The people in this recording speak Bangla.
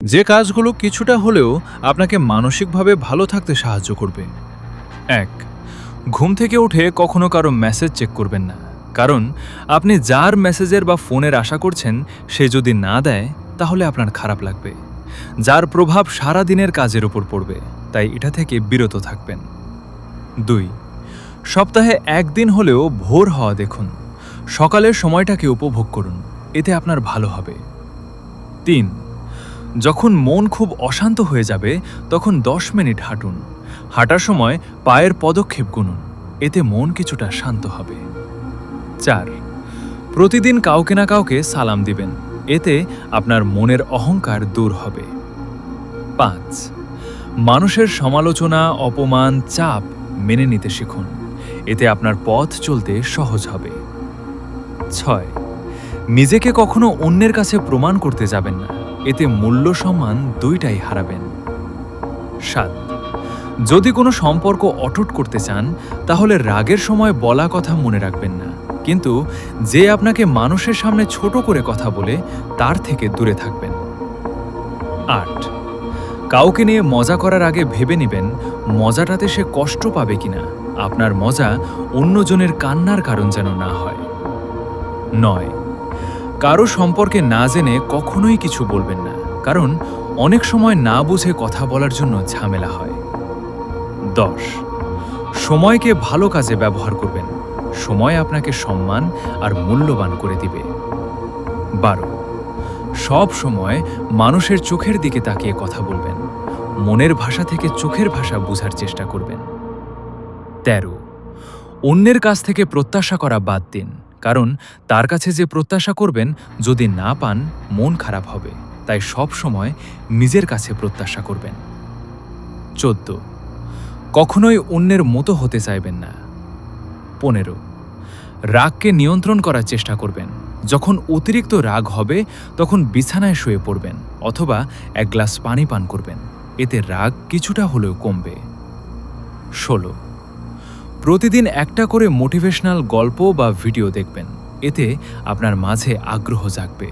যে কাজগুলো কিছুটা হলেও আপনাকে মানসিকভাবে ভালো থাকতে সাহায্য করবে। ১. ঘুম থেকে উঠে কখনো কারো মেসেজ চেক করবেন না, কারণ আপনি যার মেসেজের বা ফোনের আশা করছেন সে যদি না দেয় তাহলে আপনার খারাপ লাগবে, যার প্রভাব সারা দিনের কাজের উপর পড়বে, তাই এটা থেকে বিরত থাকবেন। ২. সপ্তাহে একদিন হলেও ভোর হওয়া দেখুন, সকালের সময়টাকে উপভোগ করুন, এতে আপনার ভালো হবে। ৩. যখন মন খুব অশান্ত হয়ে যাবে তখন ১০ মিনিট হাঁটুন, হাঁটার সময় পায়ের পদক্ষেপ গুনুন, এতে মন কিছুটা শান্ত হবে। ৪. প্রতিদিন কাউকে না কাউকে সালাম দিবেন, এতে আপনার মনের অহংকার দূর হবে। ৫. মানুষের সমালোচনা, অপমান, চাপ মেনে নিতে শিখুন, এতে আপনার পথ চলতে সহজ হবে। ৬. নিজেকে কখনো অন্যের কাছে প্রমাণ করতে যাবেন না, এতে মূল্য সম্মান দুইটাই হারাবেন। ৭. যদি কোনো সম্পর্ক অটুট করতে চান তাহলে রাগের সময় বলা কথা মনে রাখবেন না, কিন্তু যে আপনাকে মানুষের সামনে ছোট করে কথা বলে তার থেকে দূরে থাকবেন। ৮. কাউকে নিয়ে মজা করার আগে ভেবে নেবেন মজাটাতে সে কষ্ট পাবে কিনা, আপনার মজা অন্যজনের কান্নার কারণ যেন না হয়। ৯. কারো সম্পর্কে না জেনে কখনোই কিছু বলবেন না, কারণ অনেক সময় না বুঝে কথা বলার জন্য ঝামেলা হয়। ১০. সময়কে ভালো কাজে ব্যবহার করবেন, সময় আপনাকে সম্মান আর মূল্যবান করে দিবে। ১২. সব সময় মানুষের চোখের দিকে তাকিয়ে কথা বলবেন, মনের ভাষা থেকে চোখের ভাষা বোঝার চেষ্টা করবেন। ১৩. অন্যের কাছ থেকে প্রত্যাশা করা বাদ দিন, কারণ তার কাছে যে প্রত্যাশা করবেন যদি না পান মন খারাপ হবে, তাই সব সময় নিজের কাছে প্রত্যাশা করবেন। ১৪. কখনোই অন্যের মতো হতে চাইবেন না। ১৫. রাগকে নিয়ন্ত্রণ করার চেষ্টা করবেন, যখন অতিরিক্ত রাগ হবে তখন বিছানায় শুয়ে পড়বেন অথবা এক গ্লাস পানি পান করবেন, এতে রাগ কিছুটা হলেও কমবে। ১৬. প্রতিদিন একটা করে মোটিভেশনাল গল্প বা ভিডিও দেখবেন, এতে আপনার মাঝে আগ্রহ জাগবে।